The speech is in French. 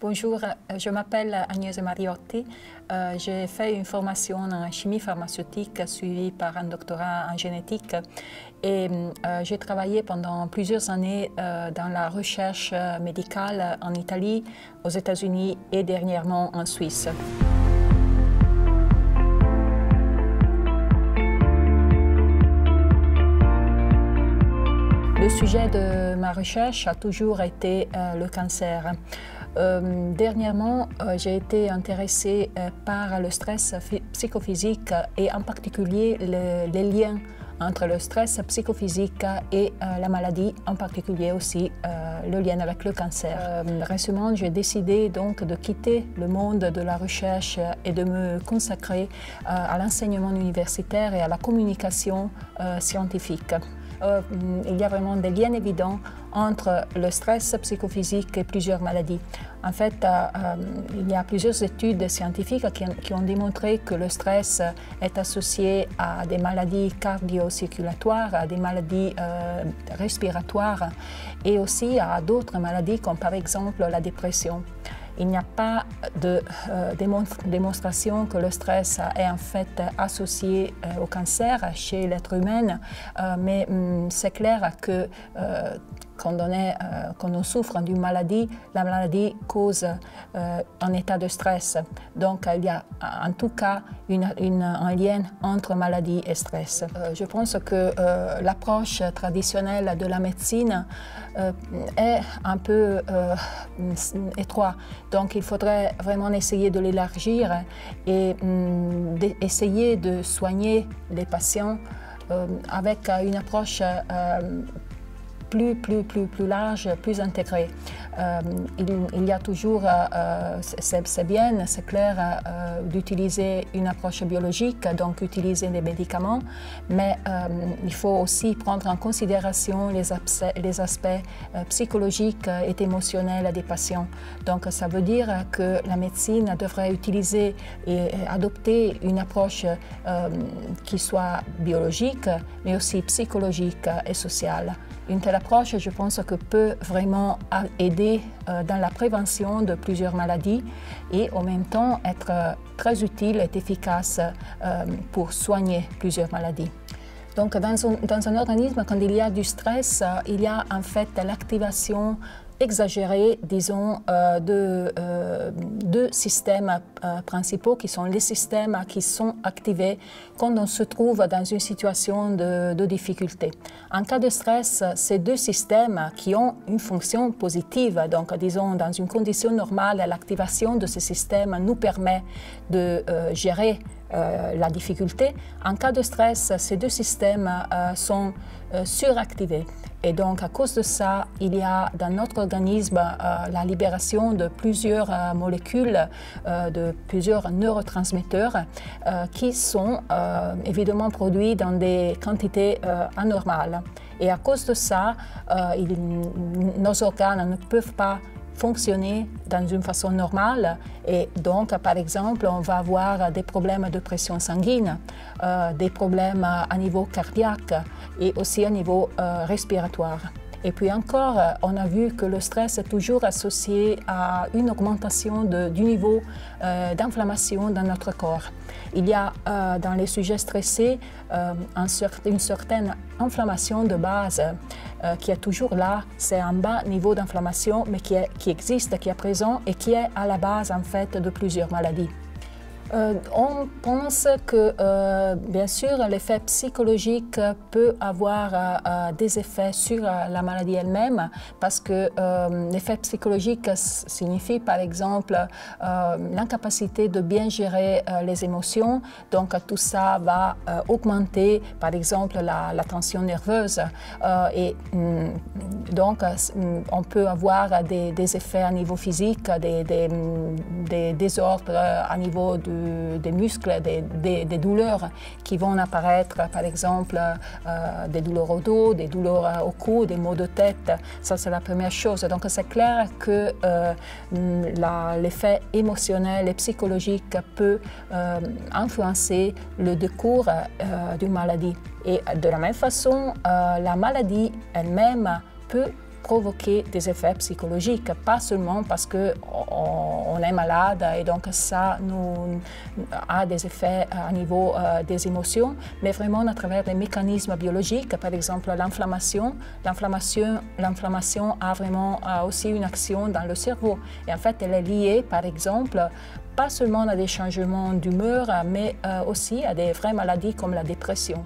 Bonjour, je m'appelle Agnese Mariotti. J'ai fait une formation en chimie pharmaceutique suivie par un doctorat en génétique et j'ai travaillé pendant plusieurs années dans la recherche médicale en Italie, aux États-Unis et dernièrement en Suisse. Le sujet de ma recherche a toujours été le cancer. Dernièrement, j'ai été intéressée par le stress psychophysique et en particulier les liens entre le stress psychophysique et la maladie, en particulier aussi le lien avec le cancer. Récemment, j'ai décidé donc de quitter le monde de la recherche et de me consacrer à l'enseignement universitaire et à la communication scientifique. Il y a vraiment des liens évidents entre le stress psychophysique et plusieurs maladies. En fait, il y a plusieurs études scientifiques qui ont démontré que le stress est associé à des maladies cardio-circulatoires, à des maladies respiratoires et aussi à d'autres maladies comme par exemple la dépression. Il n'y a pas de démonstration que le stress est en fait associé au cancer chez l'être humain, mais c'est clair que quand on souffre d'une maladie, la maladie cause un état de stress. Donc il y a en tout cas un lien entre maladie et stress. Je pense que l'approche traditionnelle de la médecine est un peu étroite. Donc il faudrait vraiment essayer de l'élargir et essayer de soigner les patients avec une approche plus large, plus intégrée. Il y a toujours, c'est bien, c'est clair, d'utiliser une approche biologique, donc utiliser des médicaments, mais il faut aussi prendre en considération les aspects psychologiques et émotionnels des patients. Donc ça veut dire que la médecine devrait utiliser et adopter une approche qui soit biologique, mais aussi psychologique et sociale. Une telle approche, je pense que peut vraiment aider dans la prévention de plusieurs maladies et en même temps être très utile et efficace pour soigner plusieurs maladies. Donc dans un organisme, quand il y a du stress, il y a en fait l'activation exagérée, disons, de deux systèmes principaux qui sont les systèmes qui sont activés quand on se trouve dans une situation de difficulté. En cas de stress, ces deux systèmes qui ont une fonction positive, donc disons dans une condition normale, l'activation de ces systèmes nous permet de gérer la difficulté. En cas de stress, ces deux systèmes sont suractivés. Et donc, à cause de ça, il y a dans notre organisme la libération de plusieurs molécules, de plusieurs neurotransmetteurs qui sont évidemment produits dans des quantités anormales. Et à cause de ça, nos organes ne peuvent pas fonctionner dans une façon normale et donc par exemple on va avoir des problèmes de pression sanguine, des problèmes à niveau cardiaque et aussi à niveau respiratoire. Et puis encore, on a vu que le stress est toujours associé à une augmentation du niveau d'inflammation dans notre corps. Il y a dans les sujets stressés une certaine inflammation de base qui est toujours là. C'est un bas niveau d'inflammation, mais qui existe, qui est présent et qui est à la base en fait de plusieurs maladies. On pense que, bien sûr, l'effet psychologique peut avoir des effets sur la maladie elle-même parce que l'effet psychologique signifie, par exemple, l'incapacité de bien gérer les émotions. Donc, tout ça va augmenter, par exemple, la tension nerveuse. Donc, on peut avoir des effets à niveau physique, des désordres à niveau des muscles, des douleurs qui vont apparaître, par exemple, des douleurs au dos, des douleurs au cou, des maux de tête. Ça, c'est la première chose. Donc, c'est clair que l'effet émotionnel et psychologique peut influencer le décours d'une maladie. Et de la même façon, la maladie elle-même peut provoquer des effets psychologiques, pas seulement parce qu'on est malade et donc ça nous a des effets à niveau des émotions, mais vraiment à travers des mécanismes biologiques, par exemple l'inflammation. L'inflammation a vraiment aussi une action dans le cerveau et en fait elle est liée par exemple pas seulement à des changements d'humeur, mais aussi à des vraies maladies comme la dépression.